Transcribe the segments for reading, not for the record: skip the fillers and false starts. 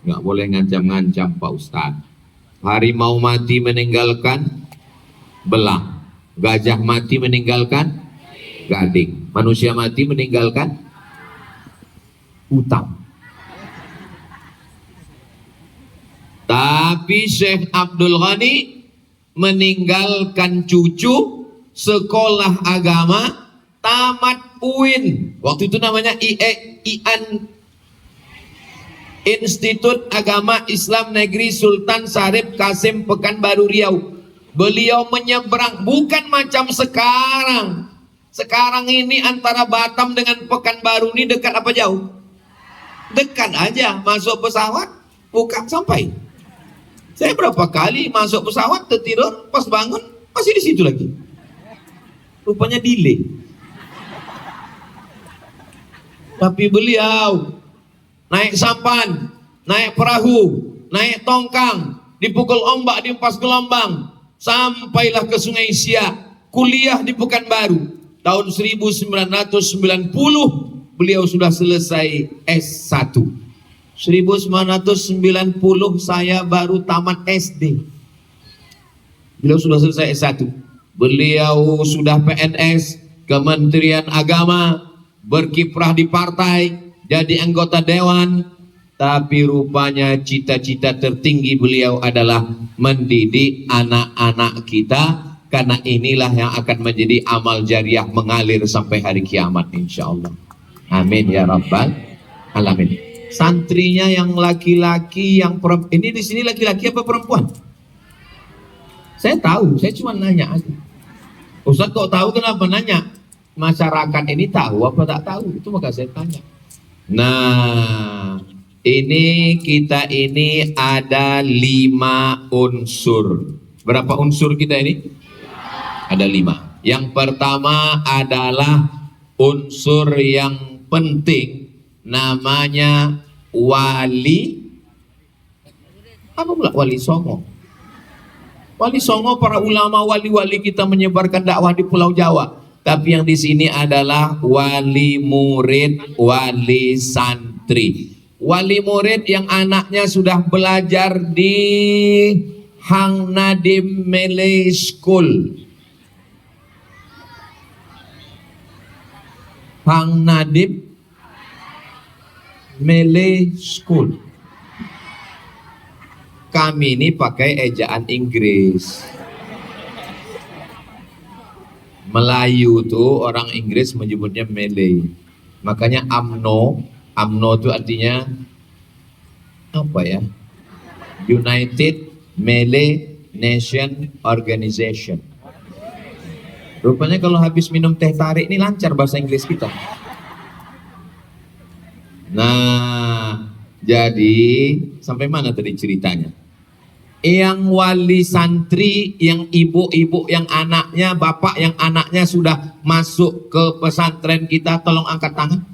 Nggak boleh ngancam-ngancam Pak Ustadz. Harimau mati meninggalkan belang, gajah mati meninggalkan gading, manusia mati meninggalkan utang. Tapi Syekh Abdul Ghani meninggalkan cucu sekolah agama, tamat UIN. Waktu itu namanya IAN, Institut Agama Islam Negeri Sultan Syarif Kasim Pekanbaru Riau. Beliau menyeberang, bukan macam sekarang. Sekarang ini antara Batam dengan Pekanbaru ini dekat apa jauh? Dekat aja, masuk pesawat bukan sampai. Saya berapa kali masuk pesawat tertidur, pas bangun masih di situ lagi. Rupanya delay. Tapi beliau naik sampan, naik perahu, naik tongkang, dipukul ombak, diempas gelombang, sampailah ke Sungai Siak, kuliah di Pekanbaru. Tahun 1990 beliau sudah selesai S1. 1990 saya baru tamat SD. Beliau sudah selesai S1. Beliau sudah PNS, Kementerian Agama, berkiprah di partai, jadi anggota dewan. Tapi rupanya cita-cita tertinggi beliau adalah mendidik anak-anak kita, karena inilah yang akan menjadi amal jariah mengalir sampai hari kiamat insyaallah. Amin ya rabbal alamin. Santrinya yang laki-laki, yang perempuan, ini di sini laki-laki apa perempuan? Saya tahu, saya cuma nanya aja. Ustaz kok tahu, kenapa nanya? Masyarakat ini tahu apa tak tahu? Itu maka saya tanya. Nah, ini kita ini ada 5 unsur. Berapa unsur kita ini? Ada 5. Yang pertama adalah unsur yang penting, namanya wali. Apa pula wali songo? Wali songo para ulama wali-wali kita menyebarkan dakwah di Pulau Jawa. Tapi yang di sini adalah wali murid, wali santri. Wali murid yang anaknya sudah belajar di Hang Nadim Malay School. Hang Nadim Malay School. Kami ini pakai ejaan Inggris. Melayu tuh orang Inggris menyebutnya Malay. Makanya AMNO, AMNO itu artinya apa ya? United Malay Nation Organization. Rupanya kalau habis minum teh tarik ini lancar bahasa Inggris kita. Nah, jadi sampai mana tadi ceritanya? Yang wali santri, yang ibu-ibu yang anaknya, bapak yang anaknya sudah masuk ke pesantren kita, tolong angkat tangan.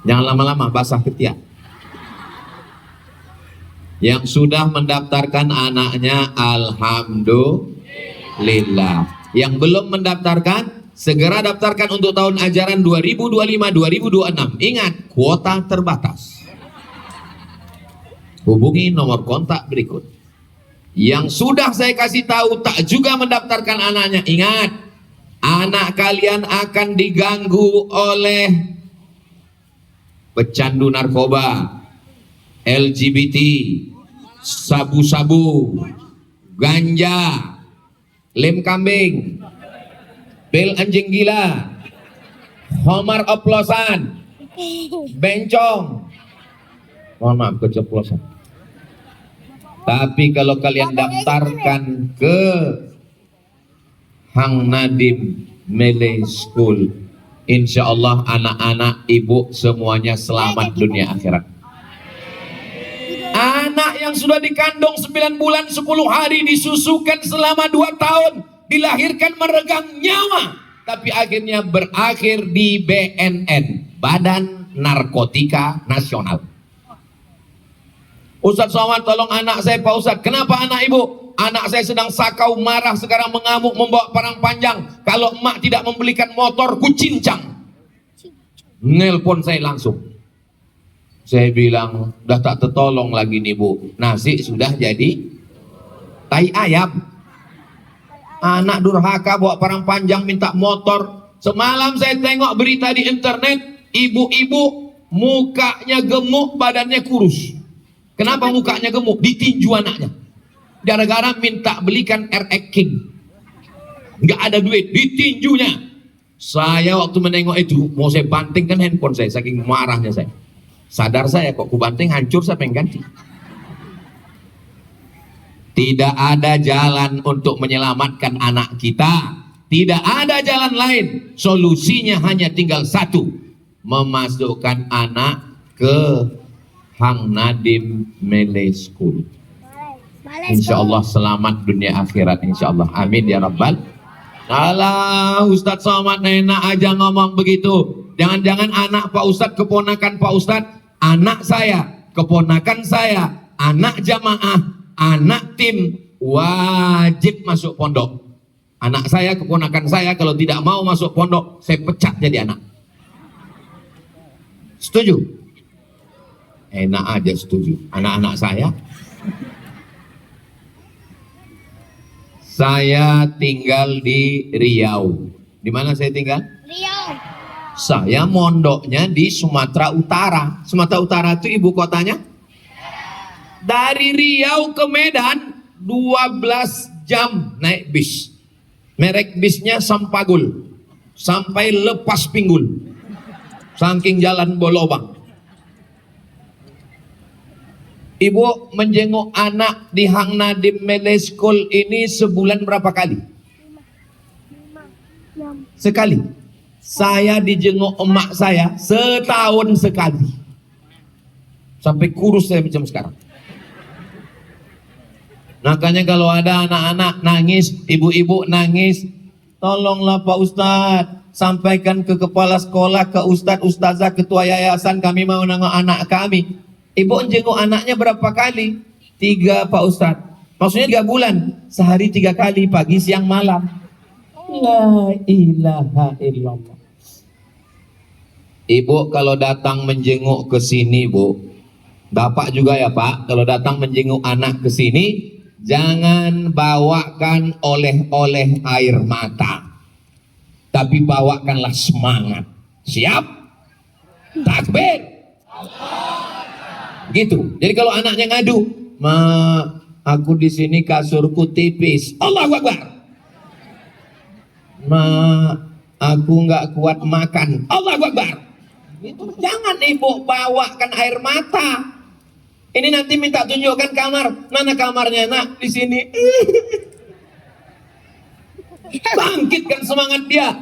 Jangan lama-lama, basah ketiak. Yang sudah mendaftarkan anaknya, alhamdulillah. Yang belum mendaftarkan, segera daftarkan untuk tahun ajaran 2025-2026. Ingat, kuota terbatas. Hubungi nomor kontak berikut. Yang sudah saya kasih tahu tak juga mendaftarkan anaknya, ingat, anak kalian akan diganggu oleh pecandu narkoba, LGBT, sabu-sabu, ganja, lem kambing, pil anjing gila, homer oplosan, bencong. Mohon maaf keceplosan. Tapi kalau kalian daftarkan ke Hang Nadim Malay School, insya Allah anak-anak ibu semuanya selamat dunia akhirat. Anak yang sudah dikandung 9 bulan 10 hari, disusukan selama 2 tahun, dilahirkan meregang nyawa, tapi akhirnya berakhir di BNN, Badan Narkotika Nasional. Ustadz Somad, tolong anak saya Pak Ustadz. Kenapa anak ibu? Anak saya sedang sakau, marah, sekarang mengamuk, membawa parang panjang. Kalau emak tidak membelikan motor, ku cincang. Nelpon saya langsung. Saya bilang, udah tak tertolong lagi nih Bu. Nasi sudah jadi tai ayam. Anak durhaka bawa parang panjang minta motor. Semalam saya tengok berita di internet, ibu-ibu mukanya gemuk, badannya kurus. Kenapa mukanya gemuk? Ditinju anaknya. Gara-gara minta belikan RX King. Nggak ada duit, ditinjunya. Saya waktu menengok itu, mau saya bantingkan handphone saya, saking marahnya saya. Sadar saya kok, kubanting hancur, siapa yang ganti? Tidak ada jalan untuk menyelamatkan anak kita. Tidak ada jalan lain. Solusinya hanya tinggal satu. Memasukkan anak ke Hang Nadim Malay School. Insya Allah selamat dunia akhirat, insya Allah. Amin ya Rabbal. Alah, Ustadz Somad enak aja ngomong begitu. Jangan-jangan anak Pak Ustadz, keponakan Pak Ustadz, anak saya, keponakan saya, anak jamaah, anak tim wajib masuk pondok. Anak saya, keponakan saya, kalau tidak mau masuk pondok, saya pecat jadi anak. Setuju? Enak aja setuju. Anak-anak saya tinggal di Riau. Di mana saya tinggal? Riau. Saya mondoknya di Sumatera Utara. Sumatera Utara itu ibu kotanya? Dari Riau ke Medan 12 jam naik bis. Merek bisnya Sampagul. Sampai Lepas Pinggul. Saking jalan bolobang. Ibu menjenguk anak di Hang Nadim Malay School ini sebulan berapa kali? Sekali. Saya dijenguk emak saya setahun sekali. Sampai kurus saya macam sekarang. Makanya kalau ada anak-anak nangis, ibu-ibu nangis, tolonglah Pak Ustadz, sampaikan ke kepala sekolah, ke Ustadz, Ustazah, ketua yayasan, kami mau nengok anak kami. Ibu jenguk anaknya berapa kali? 3 Pak Ustadz. Maksudnya 3 bulan. Sehari 3 kali, pagi, siang, malam. La ilaha illallah. Ibu kalau datang menjenguk ke sini, Bu. Bapak juga ya Pak, kalau datang menjenguk anak ke sini, jangan bawakan oleh-oleh air mata. Tapi bawakanlah semangat. Siap? Takbir. Gitu. Jadi kalau anaknya ngadu, "Ma, aku di sini kasurku tipis." Allahu Akbar. "Ma, aku nggak kuat makan." Allahu Akbar. Gitu. Jangan ibu bawakan air mata. Ini nanti minta tunjukkan kamar. Mana kamarnya, Nak? Di sini. Bangkitkan semangat dia.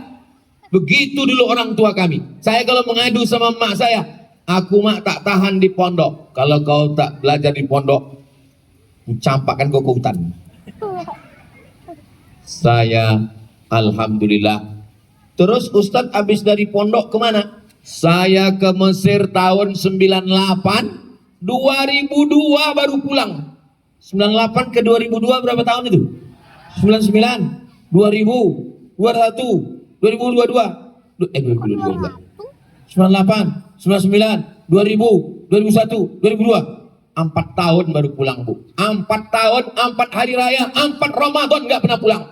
Begitu dulu orang tua kami. Saya kalau mengadu sama emak saya, "Aku mak tak tahan di pondok. Kalau kau tak belajar di pondok, campakkan kau ke hutan." Saya alhamdulillah. Terus Ustadz habis dari pondok kemana? Saya ke Mesir tahun 98, 2002 baru pulang. 98 ke 2002 berapa tahun itu? 99, 2000, 21, 2022, 2022. 98, 99, 2000, 2001, 2002. 4 tahun baru pulang, Bu. 4 tahun, 4 hari raya, 4 Ramadan nggak pernah pulang.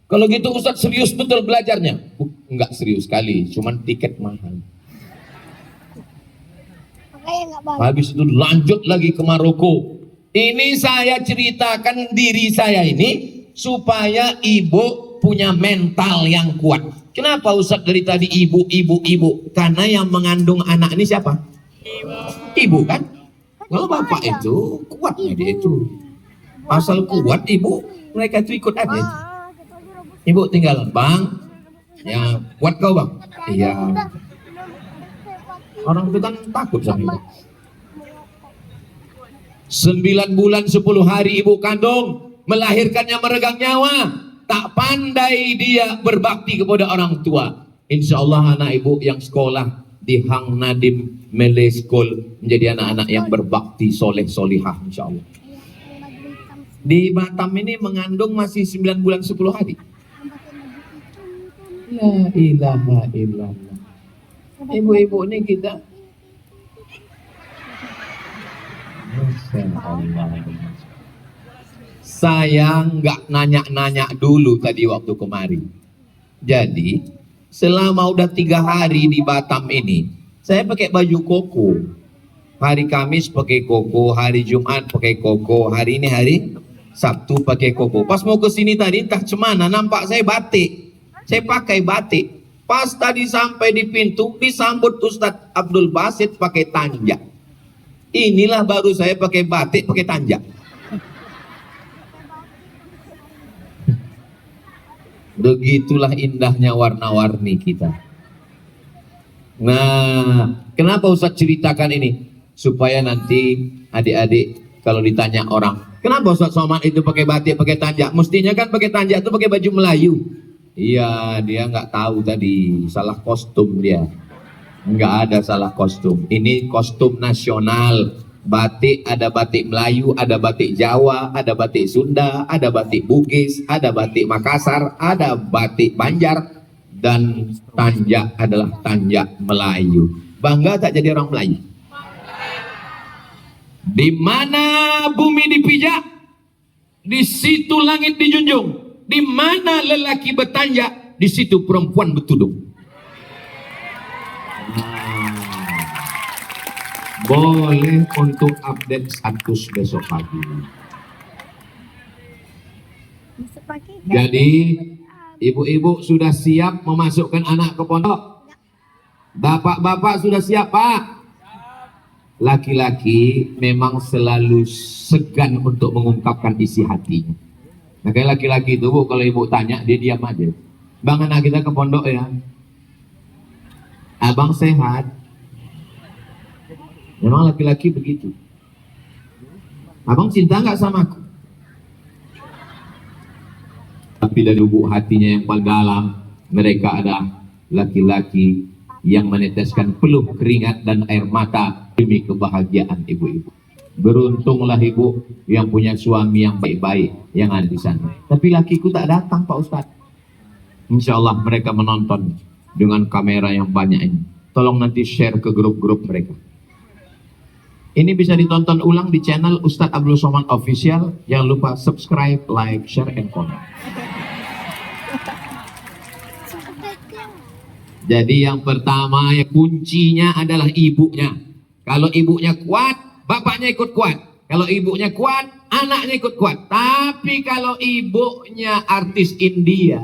Kalau gitu Ustadz serius betul belajarnya? Enggak serius sekali, cuman tiket mahal. Habis itu lanjut lagi ke Maroko. Ini saya ceritakan diri saya ini supaya ibu punya mental yang kuat. Kenapa Ustadz dari tadi ibu? Karena yang mengandung anak ini siapa? Ibu kan? Kalau bapak itu kuatnya dia itu. Asal kuat ibu, mereka itu ikut aja. Ibu tinggal, "Bang, ya kuat kau Bang?" "Iya." Orang itu kan takut sama ibu. 9 bulan 10 hari ibu kandung, melahirkannya meregang nyawa. Tak pandai dia berbakti kepada orang tua. Insya Allah anak ibu yang sekolah di Hang Nadim Malay School menjadi anak-anak yang berbakti, soleh, solihah insya Allah. Di Batam ini mengandung masih 9 bulan 10 hari. La ilaha illallah. Ibu-ibu ini kita Masya Allah. Saya nggak nanya-nanya dulu tadi waktu kemarin. Jadi selama udah 3 hari di Batam ini, saya pakai baju koko. Hari Kamis pakai koko, hari Jumat pakai koko, hari ini hari Sabtu pakai koko. Pas mau ke sini tadi entah cemana nampak saya batik. Saya pakai batik. Pas tadi sampai di pintu disambut Ustadz Abdul Basit pakai tanjak. Inilah baru saya pakai batik pakai tanjak. Begitulah indahnya warna-warni kita. Nah, kenapa Ustadz ceritakan ini? Supaya nanti adik-adik kalau ditanya orang, kenapa Ustadz Somad itu pakai batik, pakai tanjak? Mestinya kan pakai tanjak itu pakai baju Melayu. Iya, dia nggak tahu tadi, salah kostum dia. Nggak ada salah kostum. Ini kostum nasional. Batik, ada batik Melayu, ada batik Jawa, ada batik Sunda, ada batik Bugis, ada batik Makassar, ada batik Banjar, dan tanjak adalah tanjak Melayu. Bangga tak jadi orang Melayu? Di mana bumi dipijak, di situ langit dijunjung. Di mana lelaki bertanjak, di situ perempuan bertudung. Boleh untuk update status besok pagi. Jadi ibu-ibu sudah siap memasukkan anak ke pondok? Bapak-bapak sudah siap, Pak? Laki-laki memang selalu segan untuk mengungkapkan isi hatinya. Nah, kayak laki-laki itu, Bu, kalau ibu tanya dia diam aja. Bang, anak kita ke pondok ya? Abang sehat. Memang laki-laki begitu. Abang cinta nggak sama aku? Tapi dari lubuk hatinya yang paling dalam, mereka adalah laki-laki yang meneteskan peluh keringat dan air mata demi kebahagiaan ibu-ibu. Beruntunglah ibu yang punya suami yang baik-baik yang ada di sana. Tapi lakiku tak datang, Pak Ustadz. Insya Allah mereka menonton dengan kamera yang banyak ini. Tolong nanti share ke grup-grup mereka. Ini bisa ditonton ulang di channel Ustadz Abdul Somad Official. Jangan lupa subscribe, like, share, and comment. Jadi yang pertama, ya, kuncinya adalah ibunya. Kalau ibunya kuat, bapaknya ikut kuat. Kalau ibunya kuat, anaknya ikut kuat. Tapi kalau ibunya artis India,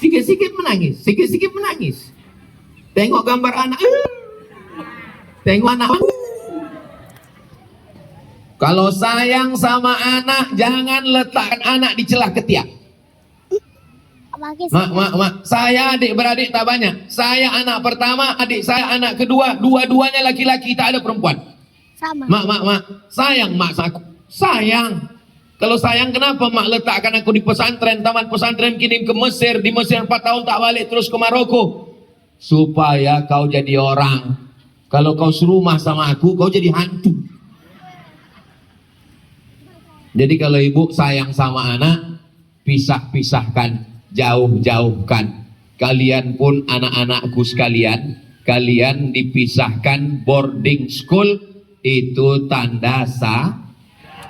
sikit-sikit menangis, sikit-sikit menangis. Tengok gambar anak, tengok anak. Kalau sayang sama anak, jangan letakkan anak di celah ketiak. Mak, saya adik-beradik tak banyak. Saya anak pertama, adik saya anak kedua, dua-duanya laki-laki, tak ada perempuan. Sama. Mak, sayang mak aku. Sayang. Kalau sayang kenapa mak letakkan aku di pesantren, taman pesantren kirim ke Mesir, di Mesir 4 tahun tak balik terus ke Maroko. Supaya kau jadi orang. Kalau kau serumah sama aku, kau jadi hantu. Jadi kalau ibu sayang sama anak, pisah-pisahkan, jauh-jauhkan. Kalian pun anak-anakku sekalian, kalian dipisahkan boarding school, itu tanda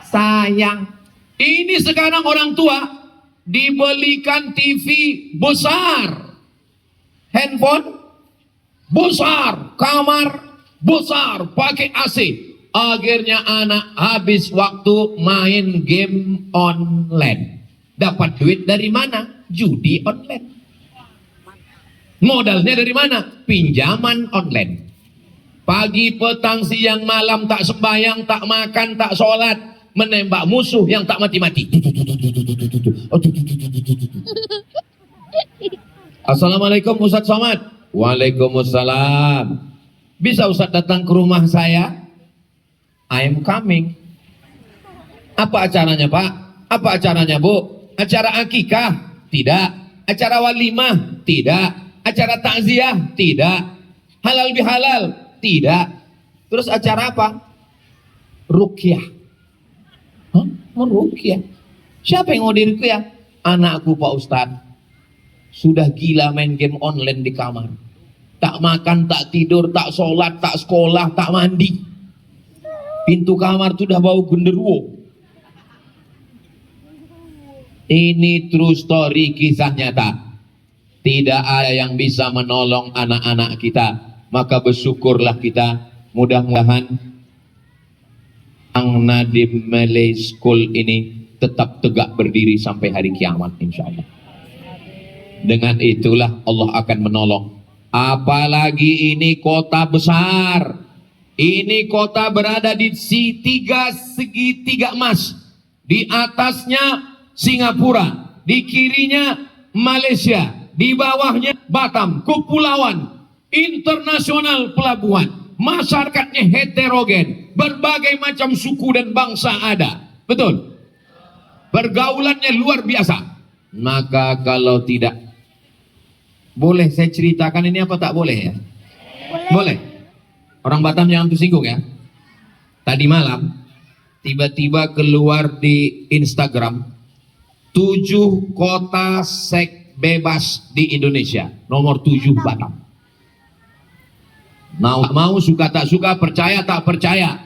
sayang. Ini sekarang orang tua dibelikan TV besar, handphone besar, kamar besar, pakai AC. Akhirnya anak habis waktu main game online. Dapat duit dari mana? Judi online. Modalnya dari mana? Pinjaman online. Pagi, petang, siang, malam tak sembahyang, tak makan, tak sholat, menembak musuh yang tak mati-mati. Assalamualaikum Ustadz Somad. Waalaikumsalam. Bisa Ustadz datang ke rumah saya? I am coming. Apa acaranya Pak? Apa acaranya Bu? Acara akikah? Tidak. Acara walimah? Tidak. Acara takziah? Tidak. Halal bihalal? Tidak. Terus acara apa? Ruqyah. Hah? Ruqyah. Siapa yang mau diruqyah? Anakku Pak Ustadz. Sudah gila main game online di kamar. Tak makan, tak tidur, tak sholat, tak sekolah, tak mandi. Pintu kamar tuh udah bau genderuwo. Ini true story, kisah nyata. Tidak ada yang bisa menolong anak-anak kita, maka bersyukurlah kita. Mudah-mudahan Ang Nadim Malay School ini tetap tegak berdiri sampai hari kiamat, insya Allah. Dengan itulah Allah akan menolong. Apalagi ini kota besar. Ini kota berada di segitiga emas. Di atasnya Singapura, di kirinya Malaysia, di bawahnya Batam, kepulauan, internasional pelabuhan, masyarakatnya heterogen, berbagai macam suku dan bangsa ada, betul? Pergaulannya luar biasa. Maka kalau tidak, boleh saya ceritakan ini apa tak boleh ya? Boleh. Orang Batam jangan tersinggung ya. Tadi malam tiba-tiba keluar di Instagram 7 kota seks bebas di Indonesia. Nomor 7 Batam. Mau suka tak suka, percaya tak percaya,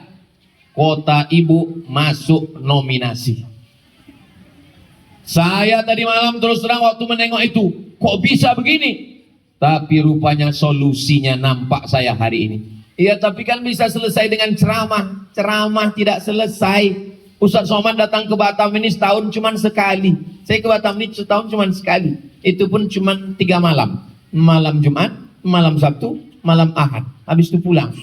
kota ibu masuk nominasi. Saya tadi malam terus terang waktu menengok itu, kok bisa begini? Tapi rupanya solusinya nampak saya hari ini. Iya, tapi kan bisa selesai dengan ceramah. Ceramah tidak selesai. Ustaz Somad datang ke Batam ini setahun cuma sekali. Saya ke Batam ini setahun cuma sekali. Itu pun cuma 3 malam. Malam Jumat, malam Sabtu, malam Ahad. Habis itu pulang.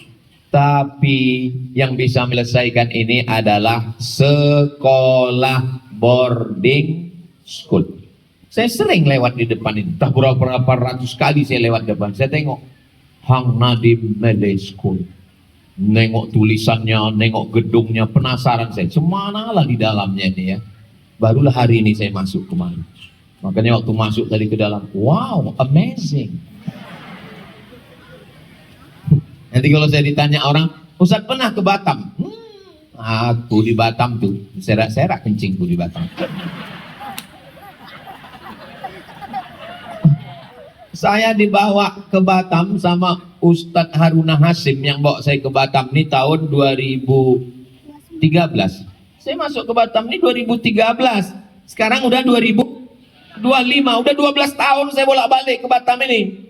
Tapi yang bisa menyelesaikan ini adalah sekolah boarding school. Saya sering lewat di depan ini. Entah berapa ratus kali saya lewat depan. Saya tengok Hang Nadim Malay School. Nengok tulisannya, nengok gedungnya, penasaran saya. Semanalah di dalamnya ini ya. Barulah hari ini saya masuk kemari. Makanya waktu masuk tadi ke dalam, wow, amazing. Nanti kalau saya ditanya orang, Ustaz pernah ke Batam? Aku di Batam tuh, serak-serak kencingku di Batam. Saya dibawa ke Batam sama Ustadz Haruna Hasim yang bawa saya ke Batam ini tahun 2013. Saya masuk ke Batam ini 2013. Sekarang udah 2025, udah 12 tahun saya bolak-balik ke Batam ini.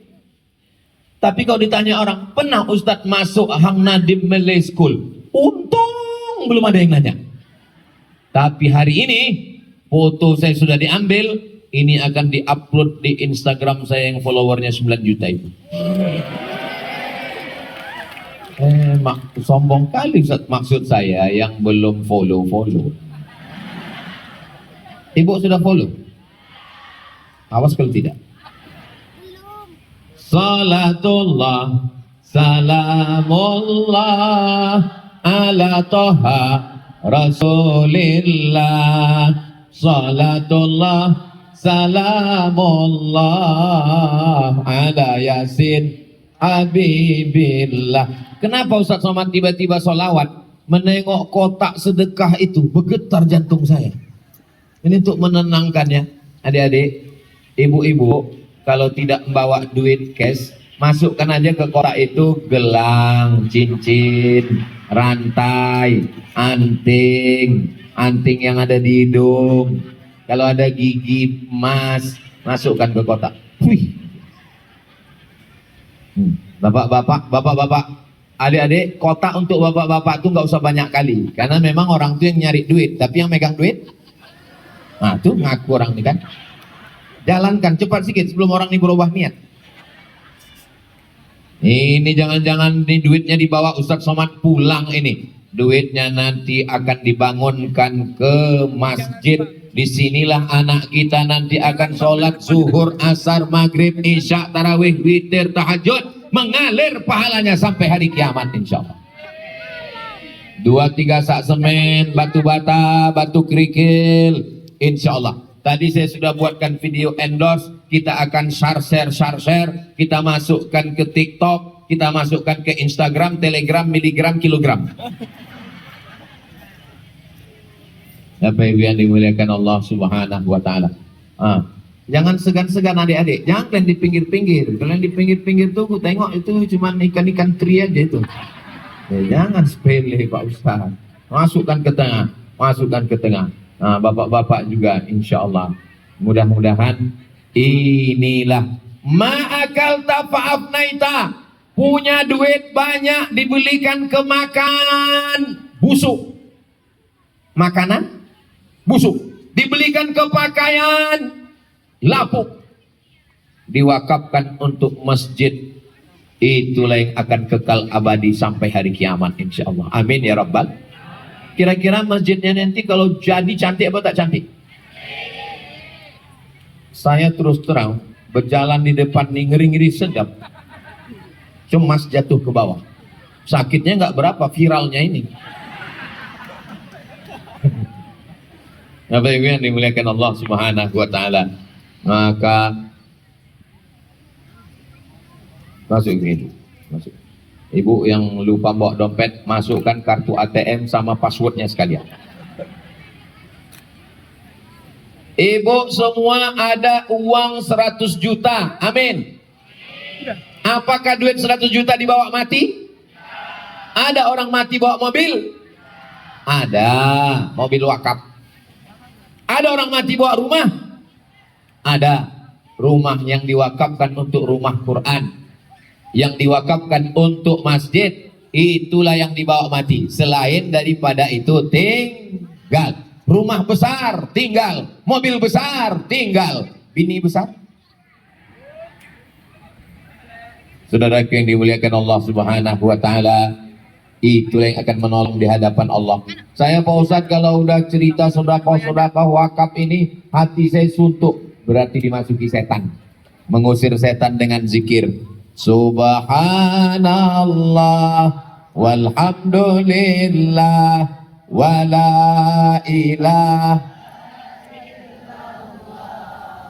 Tapi kalau ditanya orang, pernah Ustadz masuk Hang Nadim Malay School? Untung belum ada yang nanya. Tapi hari ini foto saya sudah diambil. Ini akan diupload di Instagram saya yang followernya 9 juta itu. Sombong kali maksud saya yang belum follow. Ibu sudah follow? Awas kalau tidak. Salatullah, salamullah ala toha rasulillah. Salatullah, salamullah ala yasin habibillah. Kenapa Ustaz Somad tiba-tiba sholawat? Menengok kotak sedekah itu bergetar jantung saya. Ini untuk menenangkannya. Adik-adik, ibu-ibu, kalau tidak membawa duit cash, masukkan aja ke kotak itu gelang, cincin, rantai, anting yang ada di hidung. Kalau ada gigi emas, masukkan ke kotak. Wih. Bapak-bapak, adik-adik, kotak untuk bapak-bapak tuh nggak usah banyak kali, karena memang orang tuh yang nyari duit, tapi yang megang duit, nah tuh ngaku orang ini kan. Jalankan cepat sedikit sebelum orang ini berubah niat. Ini jangan-jangan ini duitnya dibawa Ustaz Somad pulang ini. Duitnya nanti akan dibangunkan ke masjid. Disinilah anak kita nanti akan sholat zuhur, asar, maghrib, isya, tarawih, witir, tahajud, mengalir pahalanya sampai hari kiamat insya Allah. 2-3 sak semen, batu bata, batu kerikil, insya Allah. Tadi saya sudah buatkan video endorse, kita akan share, kita masukkan ke TikTok, kita masukkan ke Instagram, Telegram, miligram, kilogram. Bapak Ibu yang dimuliakan Allah Subhanahu wa taala. Jangan segan-segan adik-adik, jangan kalian di pinggir-pinggir. Kalian di pinggir-pinggir tuh tengok itu cuma ikan-ikan teri aja itu. Ya, jangan sepele Pak Ustaz. Masukkan ke tengah, masukkan ke tengah. Nah, bapak-bapak juga insya Allah. Mudah-mudahan inilah ma'akal tafa'afnaita. Punya duit banyak dibelikan ke makan busuk. Makanan busuk. Dibelikan ke pakaian lapuk. Diwakafkan untuk masjid. Itulah yang akan kekal abadi sampai hari kiamat insya Allah. Amin ya Rabbal. Kira-kira masjidnya nanti kalau jadi cantik apa tak cantik? Saya terus terang berjalan di depan nih ngeri-ngeri sedap. Cemas jatuh ke bawah. Sakitnya nggak berapa, viralnya ini. Bapak Ibu yang dimuliakan Allah Subhanahu wa taala. Maka masuk ini. Masuk. Ibu yang lupa bawa dompet, masukkan kartu ATM sama passwordnya sekalian. Ibu semua ada uang 100 juta. Amin. Apakah duit 100 juta dibawa mati? Ada orang mati bawa mobil? Ada, mobil wakaf. Ada orang mati bawa rumah? Ada, rumah yang diwakafkan untuk rumah Quran, yang diwakafkan untuk masjid, itulah yang dibawa mati. Selain daripada itu tinggal. Rumah besar tinggal, mobil besar tinggal, bini besar. Saudaraku yang dimuliakan Allah Subhanahu wa taala, itulah yang akan menolong di hadapan Allah. Saya Pak Ustadz kalau udah cerita sedekah-sedekah wakaf ini, hati saya suntuk, berarti dimasuki setan. Mengusir setan dengan zikir. Subhanallah walhamdulillah wala ilah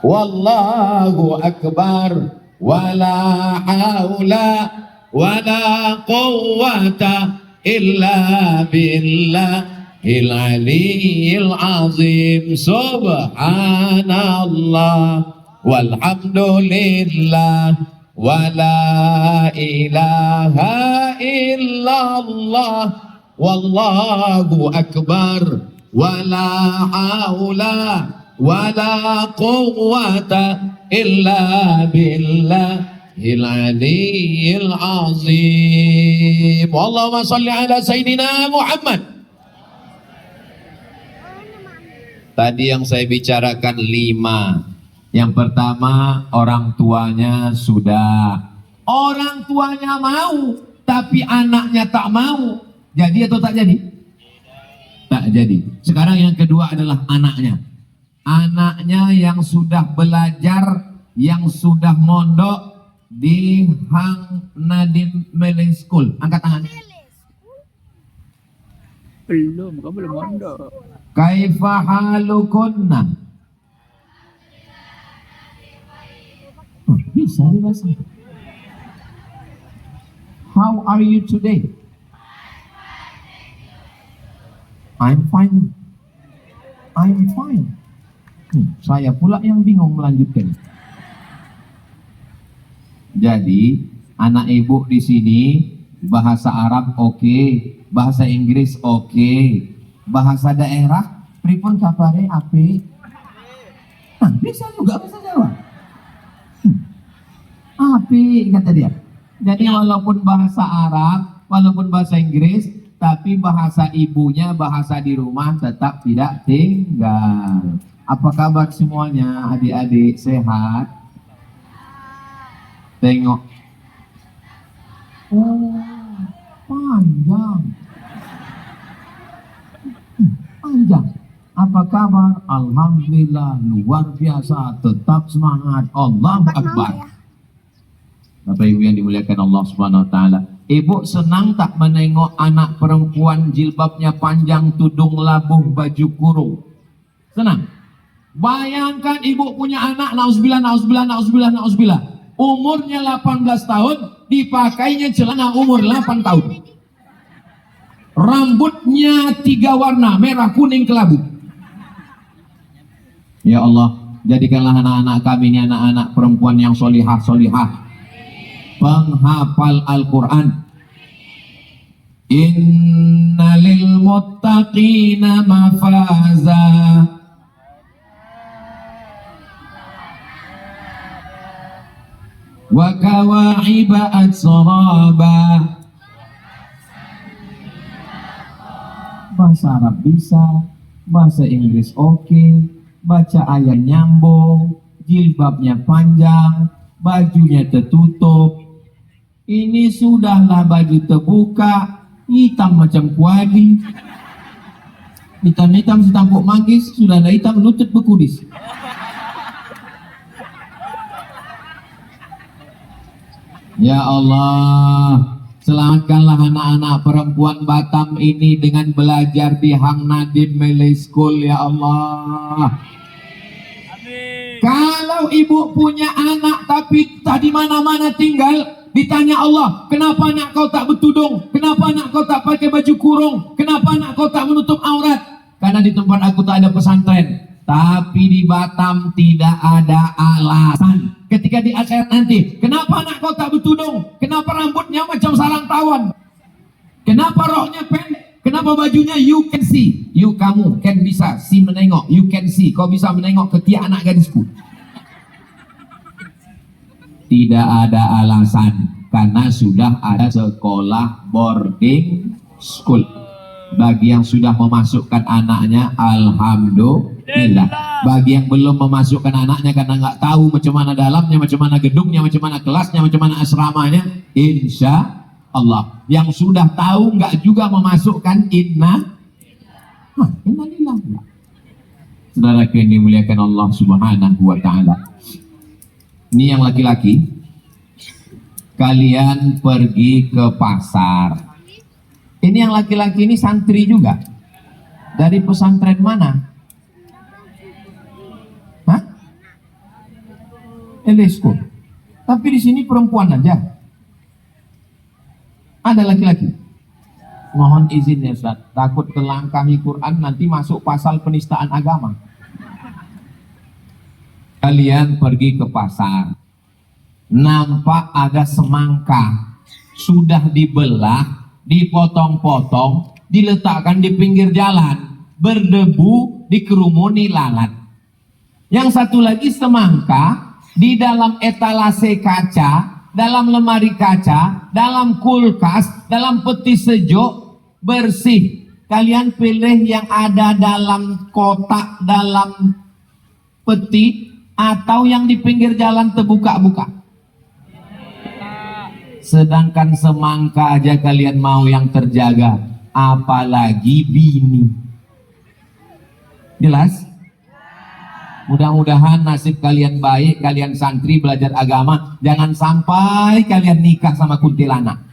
wallahu akbar wala haula wala quwwata illa billahil aliyyil azim. Subhanallah walhamdulillah wala ilaha illallah wallahu akbar wala haula wala quwwata illa billahil aliyyil azim. Allahumma salli ala sayyidina Muhammad. Tadi yang saya bicarakan 5. Yang pertama, orang tuanya sudah. Orang tuanya mau, tapi anaknya tak mau. Jadi atau tak jadi? Tak jadi. Sekarang yang kedua adalah anaknya. Anaknya yang sudah belajar, yang sudah mondok di Hang Nadim Malay School. Angkat tangan. Belum, kamu belum mondok. Kaifa halukunna? Bisa dibahas. How are you today? I'm fine. I'm fine. Saya pula yang bingung melanjutkan. Jadi anak ibu di sini bahasa Arab oke, bahasa Inggris oke, bahasa daerah pripun kabare ape. Nah, bisa juga bahasa Jawa. Ape kata dia. Jadi walaupun bahasa Arab, walaupun bahasa Inggris, tapi bahasa ibunya, bahasa di rumah tetap tidak tinggal. Apa kabar semuanya, adik-adik sehat? Tengok. Oh, panjang. Panjang. Apa kabar? Alhamdulillah, luar biasa, tetap semangat. Allahu Akbar. Bapak Ibu yang dimuliakan Allah Subhanahu wa taala. Ibu senang tak menengok anak perempuan jilbabnya panjang, tudung labuh, baju kurung? Senang. Bayangkan ibu punya anak, nauzubillah, nauzubillah, nauzubillah, nauzubillah. Umurnya 18 tahun, dipakainya celana umur 8 tahun. Rambutnya 3 warna, merah, kuning, kelabu. Ya Allah, jadikanlah anak-anak kami ini anak-anak perempuan yang solihah, solihah, penghafal Al-Quran, Inna lil muttaqina mafaza. Wa kawa'iba atsraba. Bahasa Arab bisa, bahasa Inggris oke, baca ayat nyambung, jilbabnya panjang, bajunya tertutup. Ini sudahlah baju terbuka, hitam macam kuali. Hitam-hitam setampuk manggis, sudahlah hitam lutut berkudis. Ya Allah, selamatkanlah anak-anak perempuan Batam ini dengan belajar di Hang Nadine Malay School, ya Allah. Amin. Kalau ibu punya anak tapi tak di mana-mana tinggal, ditanya Allah, kenapa anak kau tak bertudung? Kenapa anak kau tak pakai baju kurung? Kenapa anak kau tak menutup aurat? Karena di tempat aku tak ada pesantren. Tapi di Batam tidak ada alasan. Ketika di akhirat nanti, kenapa anak kau tak bertudung? Kenapa rambutnya macam sarang tawon? Kenapa roknya pendek? Kenapa bajunya you can see? You kamu can bisa see menengok. You can see, kau bisa menengok ketiak anak gadisku. Tidak ada alasan, karena sudah ada sekolah boarding school. Bagi yang sudah memasukkan anaknya, alhamdulillah. Bagi yang belum memasukkan anaknya karena nggak tahu macam mana dalamnya, macam mana gedungnya, macam mana kelasnya, macam mana asramanya, insya Allah. Yang sudah tahu nggak juga memasukkan innalillah. Saudara yang dimuliakan Allah Subhanahu wa Ta'ala. Ini yang laki-laki, kalian pergi ke pasar. Ini yang laki-laki ini santri juga. Dari pesantren mana? Hah? Elesko. Tapi di sini perempuan aja. Ada laki-laki. Mohon izin ya Ustaz, takut kelangkahi Quran nanti masuk pasal penistaan agama. Kalian pergi ke pasar, nampak ada semangka sudah dibelah, dipotong-potong, diletakkan di pinggir jalan, berdebu, dikerumuni lalat. Yang satu lagi semangka di dalam etalase kaca, dalam lemari kaca, dalam kulkas, dalam peti sejuk, bersih. Kalian pilih yang ada dalam kotak, dalam peti, atau yang di pinggir jalan terbuka-buka. Sedangkan semangka aja kalian mau yang terjaga, apalagi bini. Jelas? Mudah-mudahan nasib kalian baik, kalian santri belajar agama, jangan sampai kalian nikah sama kuntilanak.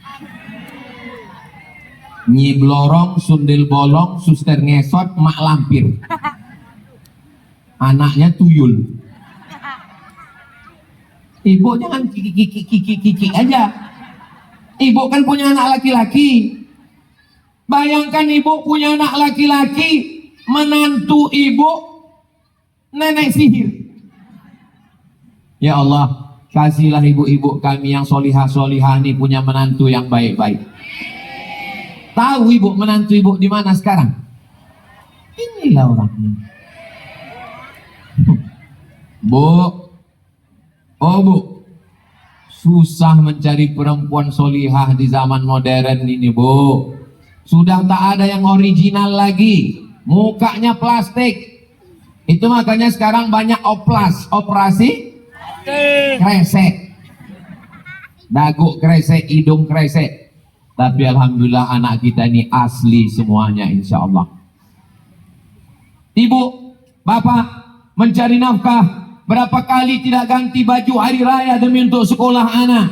Nyi blorong, sundel bolong, suster ngesot, mak lampir. Anaknya tuyul. Ibu jangan kiki aja. Ibu kan punya anak laki-laki. Bayangkan ibu punya anak laki-laki, menantu ibu nenek sihir. Ya Allah, kasihlah ibu-ibu kami yang solihah-solihah ini punya menantu yang baik-baik. Tahu ibu menantu ibu di mana sekarang? Inilah orangnya. Bu, oh bu, susah mencari perempuan solihah di zaman modern ini bu. Sudah tak ada yang original lagi, mukanya plastik. Itu makanya sekarang banyak oplas, operasi kresek, dagu kresek, hidung kresek. Tapi alhamdulillah anak kita ini asli semuanya insya Allah. Ibu, bapak mencari nafkah, berapa kali tidak ganti baju hari raya demi untuk sekolah anak.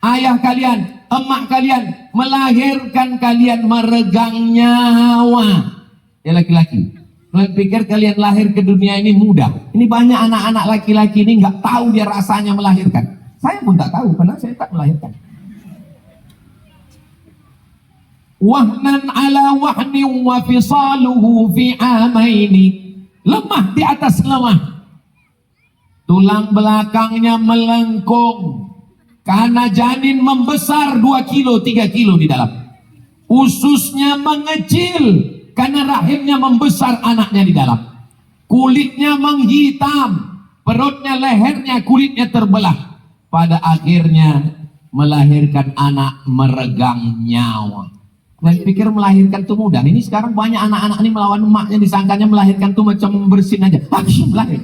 Ayah kalian, emak kalian melahirkan kalian meregang nyawa. Ya laki-laki, kalian pikir kalian lahir ke dunia ini mudah? Ini banyak anak-anak laki-laki ini nggak tahu dia rasanya melahirkan. Saya pun tak tahu karena saya tak melahirkan. Wahnan ala wahni wa fisaluhu fi amaini, lemah di atas lemah, tulang belakangnya melengkung karena janin membesar 2 kilo 3 kilo di dalam. Ususnya mengecil karena rahimnya membesar anaknya di dalam. Kulitnya menghitam, perutnya, lehernya, kulitnya terbelah. Pada akhirnya melahirkan anak meregang nyawa. Kalian pikir melahirkan itu mudah? Ini sekarang banyak anak-anak ini melawan emaknya, disangkanya melahirkan itu macam bersin aja. Lahir.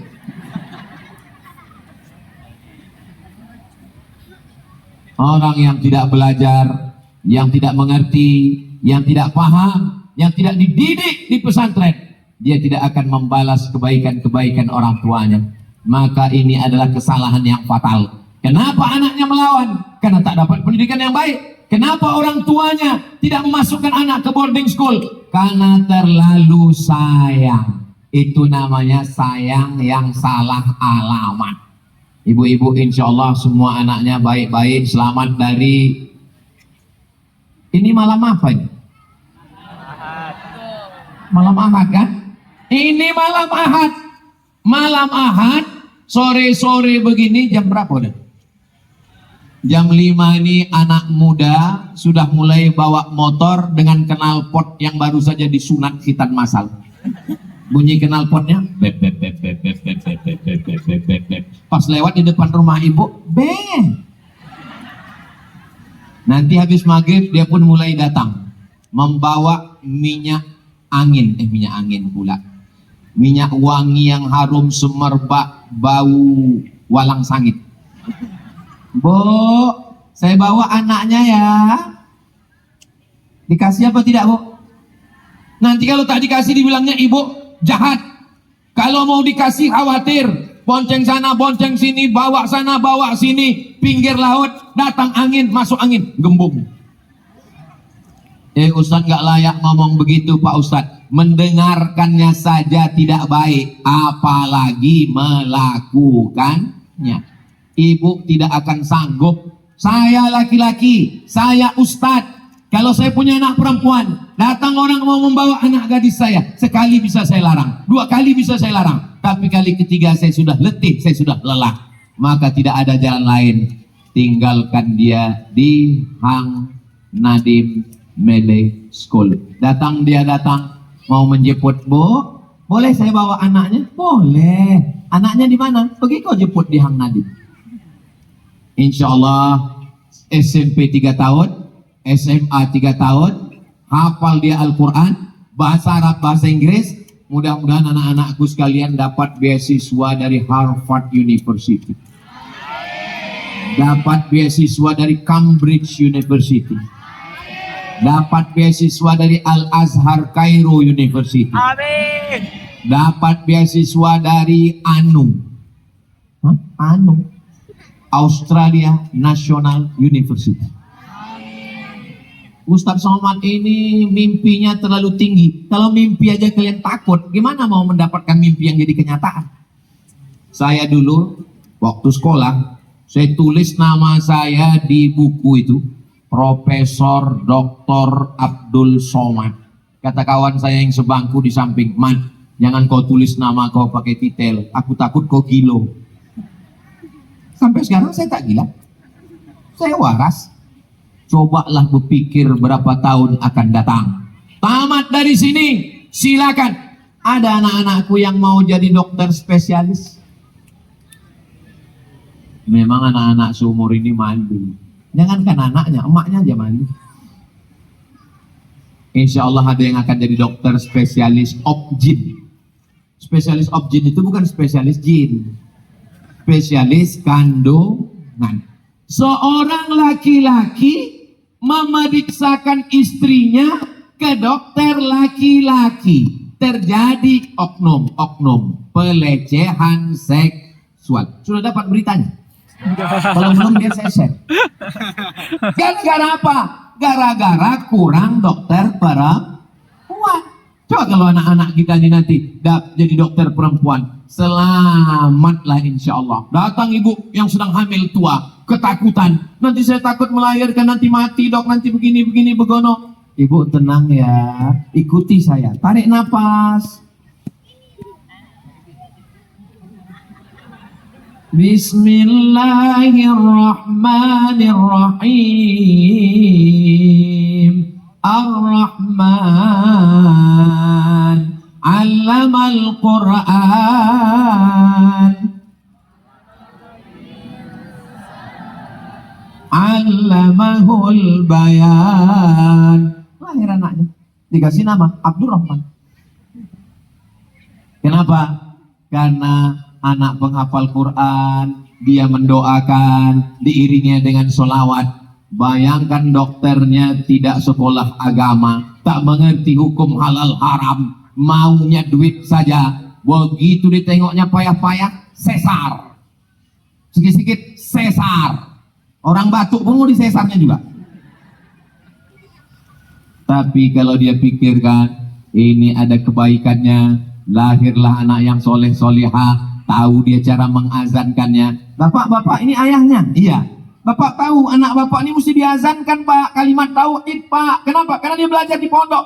Orang yang tidak belajar, yang tidak mengerti, yang tidak paham, yang tidak dididik di pesantren, dia tidak akan membalas kebaikan-kebaikan orang tuanya. Maka ini adalah kesalahan yang fatal. Kenapa anaknya melawan? Karena tak dapat pendidikan yang baik. Kenapa orang tuanya tidak memasukkan anak ke boarding school? Karena terlalu sayang. Itu namanya sayang yang salah alamat. Ibu-ibu, insya Allah semua anaknya baik-baik, selamat dari... Ini malam apa ini? Malam Ahad kan? Ini malam Ahad. Malam Ahad, sore-sore begini, jam berapa udah? Jam 5 ini anak muda sudah mulai bawa motor dengan knalpot yang baru saja disunat khitan masal. Bunyi knalpotnya, bep, bep, bep, bep, bep, bep, bep, bep, bep, bep, bep, bep, bep. Pas lewat di depan rumah ibu, beng. Nanti habis maghrib dia pun mulai datang membawa minyak angin pula, minyak wangi yang harum semerbak bau walang sangit. Bu, saya bawa anaknya ya. Dikasih apa tidak, Bu? Nanti kalau tak dikasih dibilangnya ibu jahat. Kalau mau dikasih khawatir, bonceng sana bonceng sini, bawa sana bawa sini, pinggir laut datang angin, masuk angin, gembung. Ustadz nggak layak ngomong begitu Pak Ustadz. Mendengarkannya saja tidak baik, apalagi melakukannya. Ibu tidak akan sanggup. Saya laki-laki, saya Ustadz. Kalau saya punya anak perempuan, datang orang mau membawa anak gadis saya, sekali bisa saya larang, 2 kali bisa saya larang, tapi kali ketiga saya sudah letih, saya sudah lelah. Maka tidak ada jalan lain, tinggalkan dia di Hang Nadim Mele School. Datang mau menjemput, Bu, boleh saya bawa anaknya? Boleh. Anaknya di mana? Pergi kau jemput di Hang Nadim. Insya Allah SMP 3 tahun, SMA 3 tahun, hafal dia Al-Quran, bahasa Arab, bahasa Inggris. Mudah-mudahan anak-anakku sekalian dapat beasiswa dari Harvard University, dapat beasiswa dari Cambridge University, dapat beasiswa dari Al-Azhar Cairo University. Amin. Dapat beasiswa dari Australia National University. Ustadz Somad ini mimpinya terlalu tinggi. Kalau mimpi aja kalian takut, gimana mau mendapatkan mimpi yang jadi kenyataan? Saya dulu waktu sekolah, saya tulis nama saya di buku itu, Profesor Dr. Abdul Somad. Kata kawan saya yang sebangku di samping, "Man, jangan kau tulis nama kau pakai titel, aku takut kau gilo." Sampai sekarang saya tak gila, saya waras. Cobalah berpikir berapa tahun akan datang. Tamat dari sini, silakan. Ada anak-anakku yang mau jadi dokter spesialis. Memang anak-anak seumur ini malu. Jangankan anaknya, emaknya aja malu. Insya Allah ada yang akan jadi dokter spesialis objin. Spesialis objin itu bukan spesialis jin, spesialis kandungan. Seorang laki-laki memeriksakan istrinya ke dokter laki-laki, terjadi oknum pelecehan seksual. Sudah dapat beritanya? Kalau belum dia saya share. Gara-gara apa? Gara-gara kurang dokter perempuan. Coba kalau anak-anak kita ini nanti jadi dokter perempuan, selamatlah insya Allah. Datang ibu yang sedang hamil tua, ketakutan. Nanti saya takut melahirkan, nanti mati dok, nanti begini begono. Ibu tenang ya, ikuti saya. Tarik nafas. Bismillahirrahmanirrahim. Ar-Rahman 'allamal Qur'an 'allamahul bayan. Lahir anaknya, dikasih nama Abdurrahman. Kenapa? Karena anak penghafal Quran, dia mendoakan, diiringnya dengan sholawat. Bayangkan dokternya tidak sekolah agama, tak mengerti hukum halal haram, maunya duit saja. Begitu ditengoknya payah-payah, sesar. Sikit-sikit sesar. Orang batuk pun mau disesarnya juga. Tapi kalau dia pikirkan, ini ada kebaikannya, lahirlah anak yang soleh solehah, tahu dia cara mengazankannya. Bapak, ini ayahnya. Iya. Bapak tahu anak bapak ini mesti diazankan, Pak. Kalimat tauhid, Pak. Kenapa? Karena dia belajar di pondok.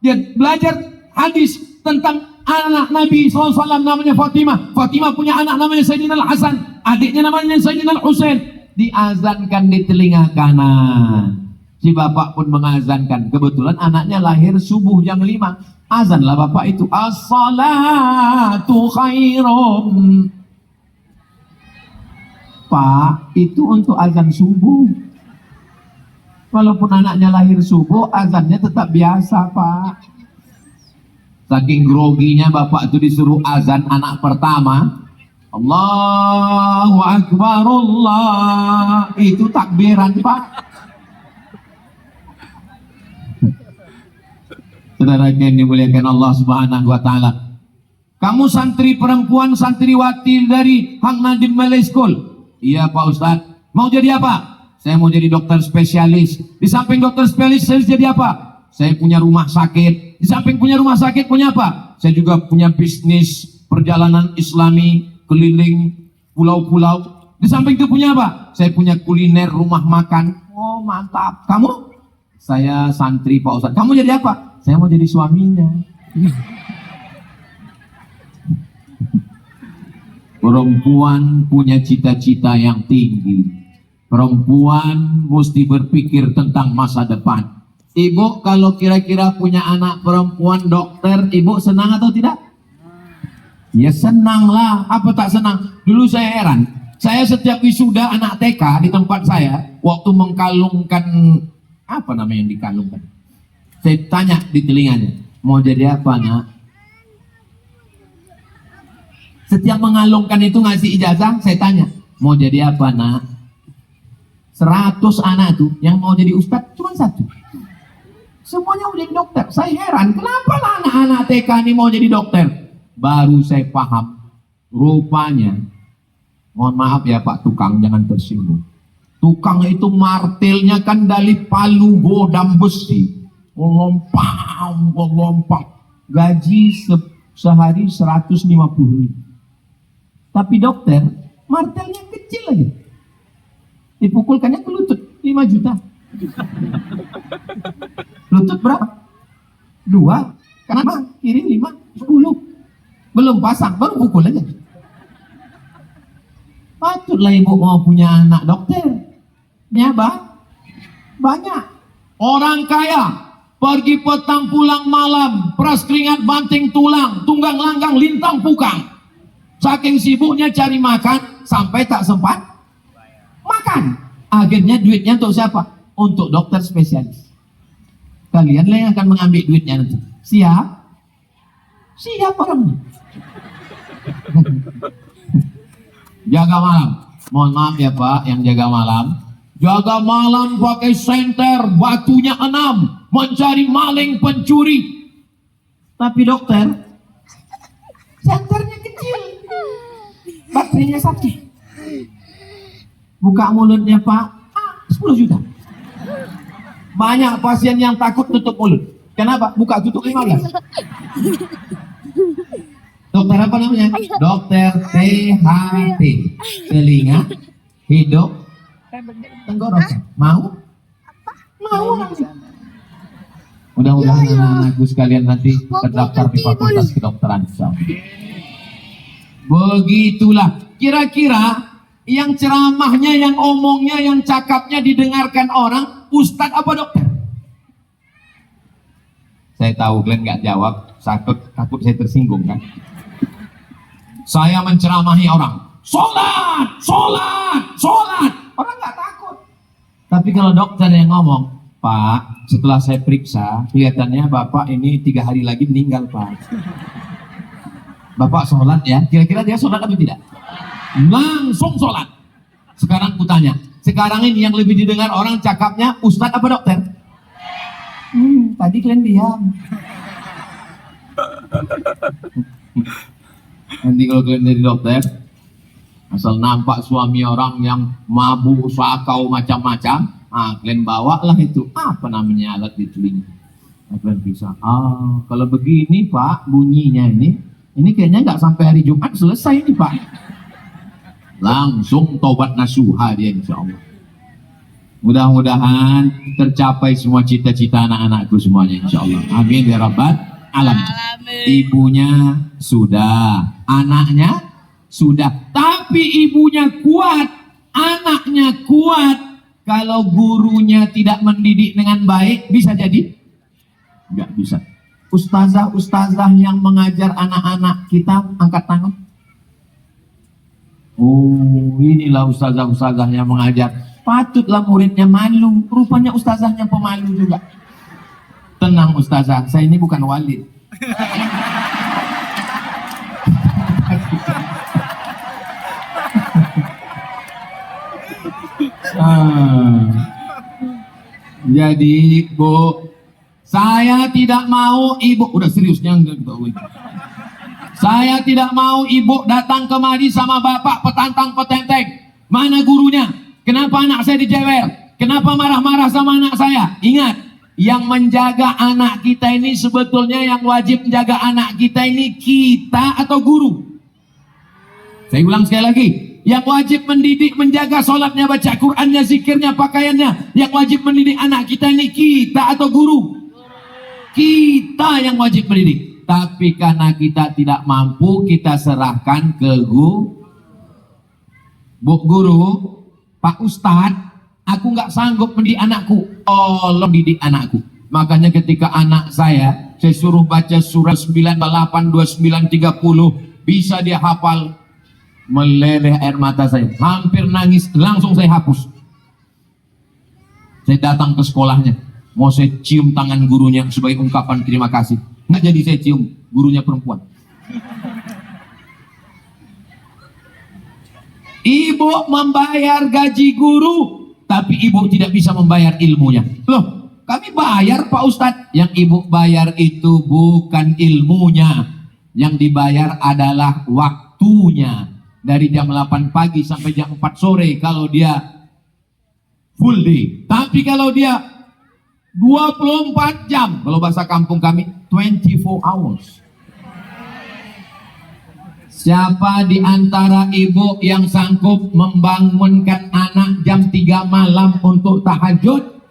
Dia belajar hadis tentang anak Nabi SAW, namanya Fatimah. Fatimah punya anak namanya Sayyidina Al-Hasan. Adiknya namanya Sayyidina Al-Husain. Diazankan di telinga kanan. Si bapak pun mengazankan. Kebetulan anaknya lahir subuh jam 5. Azanlah bapak itu, as-salatu khairum. Pak, itu untuk azan subuh. Walaupun anaknya lahir subuh, azannya tetap biasa, Pak. Saking groginya bapak itu disuruh azan anak pertama. Allahu Akbar, Allah. Itu takbiran, Pak. Saudara yang dimuliakan Allah Subhanahu wa taala. Kamu santri perempuan, santriwati dari Hang Nadim Malay School. Iya, Pak Ustadz. Mau jadi apa? Saya mau jadi dokter spesialis. Di samping dokter spesialis, saya jadi apa? Saya punya rumah sakit. Di samping punya rumah sakit, punya apa? Saya juga punya bisnis perjalanan Islami keliling pulau-pulau. Di samping itu punya apa? Saya punya kuliner rumah makan. Oh, mantap. Kamu? Saya santri, Pak Ustadz. Kamu jadi apa? Saya mau jadi suaminya. Perempuan punya cita-cita yang tinggi. Perempuan mesti berpikir tentang masa depan. Ibu kalau kira-kira punya anak perempuan dokter, ibu senang atau tidak? Ya senang lah. Apa tak senang? Dulu saya heran. Saya setiap wisuda anak TK di tempat saya, waktu mengkalungkan, apa namanya yang dikalungkan? Saya tanya di telinganya, mau jadi apa, Nak? Setiap mengalungkan itu ngasih ijazah, saya tanya, mau jadi apa, Nak? 100 anak tuh yang mau jadi ustadz cuma 1. Semuanya mau jadi dokter. Saya heran, kenapa lah anak-anak TK ini mau jadi dokter? Baru saya paham, rupanya, mohon maaf ya Pak tukang, jangan tersinggung. Tukang itu martilnya kan dari palu godam besi. Lompang. Gaji sehari 150.000. Tapi dokter, martelnya kecil aja. Dipukulkannya ke lutut, 5 juta. Lutut berapa? 2. Kanan, kiri 5, 10. Belum pasang, baru pukul aja. Patutlah ibu mau punya anak dokter. Ya, banyak. Orang kaya pergi petang pulang malam, peras keringat banting tulang, tunggang langgang lintang pukang. Saking sibuknya cari makan sampai tak sempat makan. Akhirnya duitnya untuk siapa? Untuk dokter spesialis. Kalianlah yang akan mengambil duitnya nanti. Siap orangnya. Jaga malam. Mohon maaf ya Pak yang jaga malam. Jaga malam pakai senter, batunya 6, mencari maling pencuri. Tapi dokter, senternya kecil, baterainya 1. Buka mulutnya Pak, 10 juta. Banyak pasien yang takut tutup mulut. Kenapa? Buka tutup 15. Dokter apa namanya? Dokter THT, telinga, hidung, tenggorokan. Mau? Mudah-mudahan anak-anakku sekalian nanti terdaftar di Fakultas Kedokteran. Begitulah. Kira-kira yang ceramahnya, yang omongnya, yang cakapnya didengarkan orang, ustadz apa dokter? Saya tahu kalian nggak jawab, takut saya tersinggung kan. Saya menceramahi orang, sholat, sholat, sholat. Orang nggak takut. Tapi kalau dokter yang ngomong, Pak, setelah saya periksa, kelihatannya Bapak ini 3 hari lagi meninggal, Pak. Bapak sholat ya, kira-kira dia sholat atau tidak? Langsung sholat. Sekarang kutanya, sekarang ini yang lebih didengar orang cakapnya Ustadz apa dokter? Tadi kalian diam. Nanti kalau kalian jadi dokter, asal nampak suami orang yang mabuk, sakau macam-macam, kalian bawalah itu apa namanya alat di telinga. Kalian bisa, kalau begini Pak bunyinya ini kayaknya nggak sampai hari Jumat selesai ini Pak. Langsung tobat nasuha dia insya Allah. Mudah-mudahan tercapai semua cita-cita anak-anakku semuanya insya Allah. Amin ya rabbal alamin. Ibunya sudah, anaknya sudah, tapi ibunya kuat, anaknya kuat. Kalau gurunya tidak mendidik dengan baik, bisa jadi? Enggak bisa. Ustazah-ustazah yang mengajar anak-anak kita, angkat tangan. Oh, inilah ustazah-ustazah yang mengajar. Patutlah muridnya malu, rupanya ustazahnya pemalu juga. Tenang ustazah, saya ini bukan walid. Jadi Bu, saya tidak mau ibu, udah seriusnya enggak gitu. Saya tidak mau ibu datang kemari sama bapak petantang petenteng. Mana gurunya? Kenapa anak saya dijewer? Kenapa marah-marah sama anak saya? Ingat, yang menjaga anak kita ini sebetulnya yang wajib menjaga anak kita ini kita atau guru? Saya ulang sekali lagi. Yang wajib mendidik, menjaga sholatnya, baca Qur'annya, zikirnya, pakaiannya. Yang wajib mendidik anak kita ini kita atau guru? Kita yang wajib mendidik. Tapi karena kita tidak mampu, kita serahkan ke guru. Bu guru, Pak Ustadz, aku nggak sanggup mendidik anakku. Tolong didik anakku. Makanya ketika anak saya suruh baca surah 98, 29, 30, bisa dia hafal. Meleleh air mata saya, hampir nangis, langsung saya hapus. Saya datang ke sekolahnya, mau saya cium tangan gurunya sebagai ungkapan terima kasih. Nggak jadi saya cium, gurunya perempuan. Ibu membayar gaji guru, tapi ibu tidak bisa membayar ilmunya. Loh, kami bayar Pak Ustadz. Yang ibu bayar itu bukan ilmunya. Yang dibayar adalah waktunya. Dari jam 8 pagi sampai jam 4 sore kalau dia full day. Tapi kalau dia 24 jam, kalau bahasa kampung kami 24 hours. Siapa di antara ibu yang sanggup membangunkan anak jam 3 malam untuk tahajud,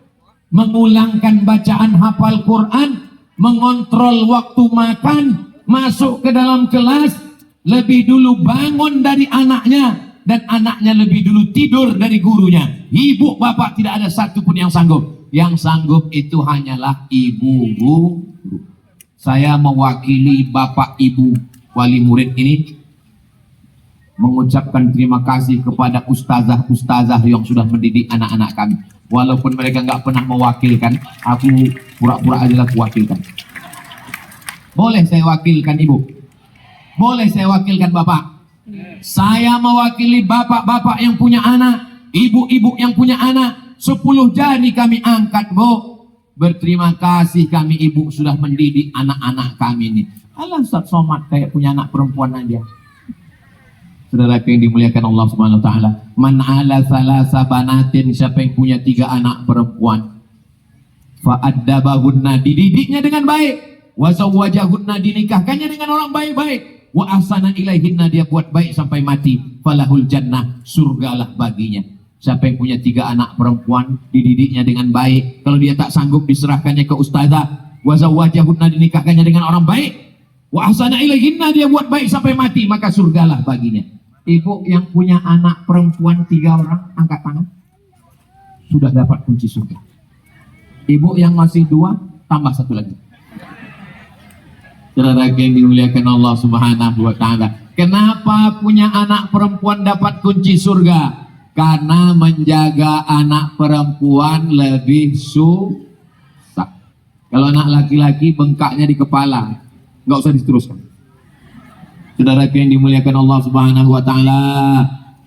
mengulangkan bacaan hafal Quran, mengontrol waktu makan, masuk ke dalam kelas, lebih dulu bangun dari anaknya, dan anaknya lebih dulu tidur dari gurunya? Ibu bapak tidak ada satupun yang sanggup. Yang sanggup itu hanyalah ibu guru. Saya mewakili bapak ibu wali murid ini mengucapkan terima kasih kepada ustazah-ustazah yang sudah mendidik anak-anak kami. Walaupun mereka nggak pernah mewakilkan, aku pura-pura aja lah kuwakilkan. Boleh saya wakilkan ibu? Boleh saya wakilkan bapak? Saya mewakili bapak-bapak yang punya anak, ibu-ibu yang punya anak. 10 jari kami angkat, Bu. Berterima kasih kami ibu sudah mendidik anak-anak kami ini. Alah Ustaz Somad kayak punya anak perempuan aja. Saudara yang dimuliakan Allah Subhanahu wa taala, man ala salasa banatin, siapa yang punya 3 anak perempuan, fa addabahunna, dididiknya dengan baik, wa zawwajahunna, dinikahkannya dengan orang baik-baik, wa ahsana ilaihinna, dia buat baik sampai mati, falahul jannah, surgalah baginya. Siapa yang punya 3 anak perempuan, dididiknya dengan baik, kalau dia tak sanggup diserahkannya ke ustazah, wa zawwajahunna, dinikahkannya dengan orang baik, wa ahsana ilaihinna, dia buat baik sampai mati, maka surgalah baginya. Ibu yang punya anak perempuan 3 orang, angkat tangan. Sudah dapat kunci surga. Ibu yang masih 2, tambah 1 lagi. Saudara yang dimuliakan Allah Subhanahu wa taala. Kenapa punya anak perempuan dapat kunci surga? Karena menjaga anak perempuan lebih susah. Kalau anak laki-laki bengkaknya di kepala, nggak usah diteruskan. Saudara yang dimuliakan Allah Subhanahu wa taala,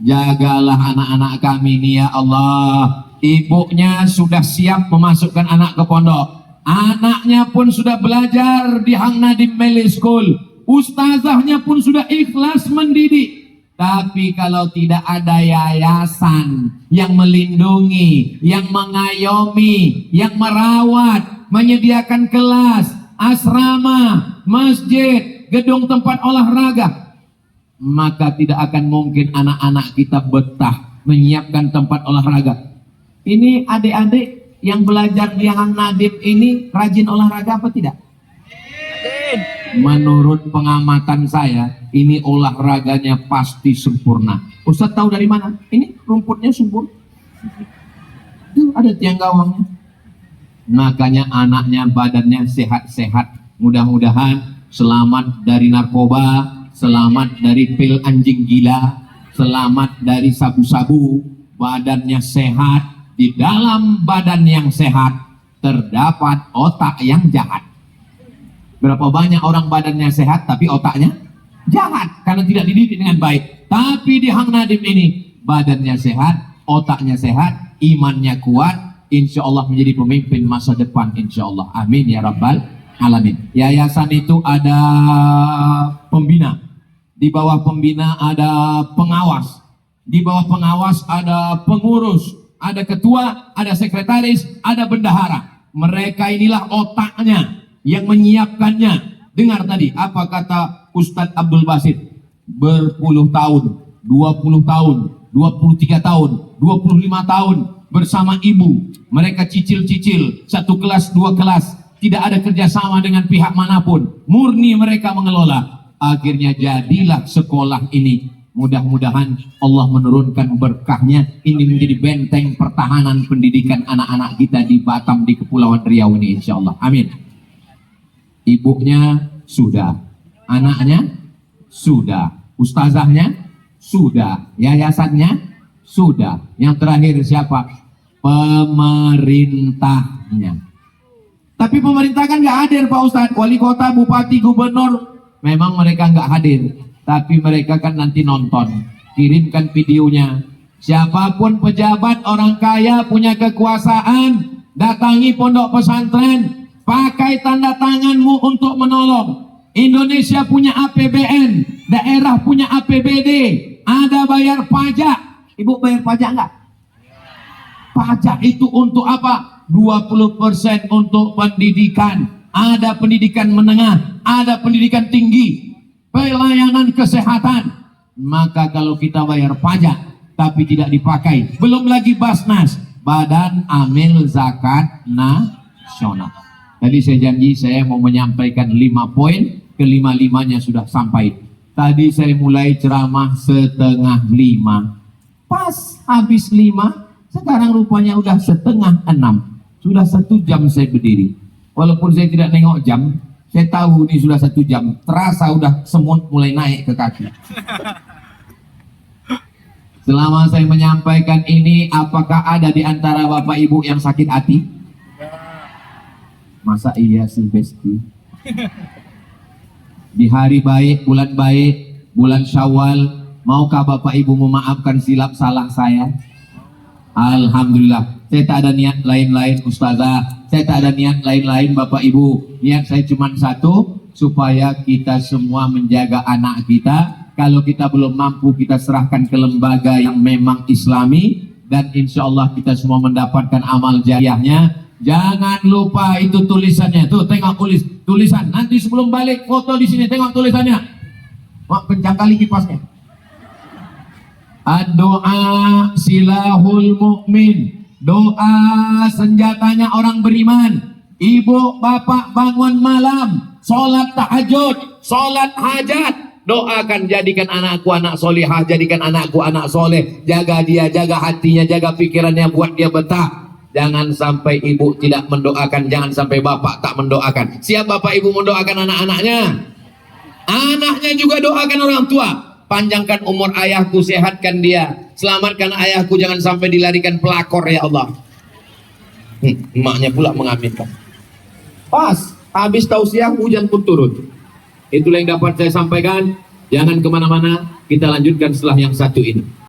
jagalah anak-anak kami nih ya Allah. Ibunya sudah siap memasukkan anak ke pondok. Anaknya pun sudah belajar di Hang Nadim Mele School. Ustazahnya pun sudah ikhlas mendidik. Tapi kalau tidak ada yayasan yang melindungi, yang mengayomi, yang merawat, menyediakan kelas, asrama, masjid, gedung tempat olahraga, maka tidak akan mungkin anak-anak kita betah menyiapkan tempat olahraga. Ini adik-adik yang belajar di Hang Nadim ini rajin olahraga apa tidak? Menurut pengamatan saya, ini olahraganya pasti sempurna. Ustaz tahu dari mana? Ini rumputnya subur. Tuh ada tiang gawangnya. Makanya anaknya badannya sehat-sehat. Mudah-mudahan selamat dari narkoba, selamat dari pil anjing gila, selamat dari sabu-sabu, badannya sehat. Di dalam badan yang sehat terdapat otak yang jahat. Berapa banyak orang badannya sehat tapi otaknya jahat karena tidak dididik dengan baik. Tapi di Hang Nadim ini badannya sehat, otaknya sehat, imannya kuat, insya Allah menjadi pemimpin masa depan insya Allah. Amin ya rabbal alamin. Yayasan itu ada pembina, di bawah pembina ada pengawas, di bawah pengawas ada pengurus, ada ketua, ada sekretaris, ada bendahara. Mereka inilah otaknya yang menyiapkannya. Dengar tadi apa kata Ustadz Abdul Basit? Berpuluh tahun, 20 tahun, 23 tahun, 25 tahun bersama ibu. Mereka cicil-cicil, satu kelas, dua kelas, tidak ada kerjasama dengan pihak manapun. Murni mereka mengelola. Akhirnya jadilah sekolah ini. Mudah-mudahan Allah menurunkan berkahnya. Ini menjadi benteng pertahanan pendidikan anak-anak kita di Batam, di Kepulauan Riau ini insya Allah. Amin. Ibunya sudah, anaknya sudah, ustazahnya sudah, yayasannya sudah. Yang terakhir siapa? Pemerintahnya. Tapi pemerintah kan nggak hadir Pak Ustadz. Wali kota, bupati, gubernur, memang mereka nggak hadir. Tapi mereka kan nanti nonton, kirimkan videonya. Siapapun pejabat, orang kaya, punya kekuasaan, datangi pondok pesantren, pakai tanda tanganmu untuk menolong. Indonesia punya APBN, daerah punya APBD, ada bayar pajak. Ibu bayar pajak enggak? Pajak itu untuk apa? 20% untuk pendidikan. Ada pendidikan menengah, ada pendidikan tinggi, pelayanan kesehatan. Maka kalau kita bayar pajak tapi tidak dipakai, belum lagi Basnas, Badan Amil Zakat Nasional. Tadi saya janji saya mau menyampaikan 5 poin, kelima-limanya sudah sampai. Tadi saya mulai ceramah setengah 5, pas habis 5, sekarang rupanya udah setengah 6. Sudah 1 jam saya berdiri. Walaupun saya tidak nengok jam, saya tahu ini sudah 1 jam. Terasa udah semut mulai naik ke kaki. Selama saya menyampaikan ini, apakah ada di antara Bapak Ibu yang sakit hati? Masa iya sih Besti? Di hari baik, bulan Syawal, maukah Bapak Ibu memaafkan silap salah saya? Alhamdulillah. Saya tak ada niat lain-lain Ustazah, saya tak ada niat lain-lain Bapak Ibu. Niat saya cuma satu, supaya kita semua menjaga anak kita. Kalau kita belum mampu, kita serahkan ke lembaga yang memang Islami, dan insya Allah kita semua mendapatkan amal jariahnya. Jangan lupa itu tulisannya. Tuh tengok tulisan. Nanti sebelum balik foto di sini, tengok tulisannya. Wah, kencang kali kipasnya. Doa silahul mukmin. Doa senjatanya orang beriman. Ibu bapak bangun malam, sholat tahajud, sholat hajat. Doakan jadikan anakku anak solihah, jadikan anakku anak soleh. Jaga dia, jaga hatinya, jaga pikirannya, buat dia betah. Jangan sampai ibu tidak mendoakan, jangan sampai bapak tak mendoakan. Siap bapak ibu mendoakan anak-anaknya? Anaknya juga doakan orang tua. Panjangkan umur ayahku, sehatkan dia. Selamatkan ayahku, jangan sampai dilarikan pelakor ya Allah. Emaknya pula mengaminkan. Pas, habis tausiah hujan pun turun. Itulah yang dapat saya sampaikan. Jangan kemana-mana, kita lanjutkan setelah yang satu ini.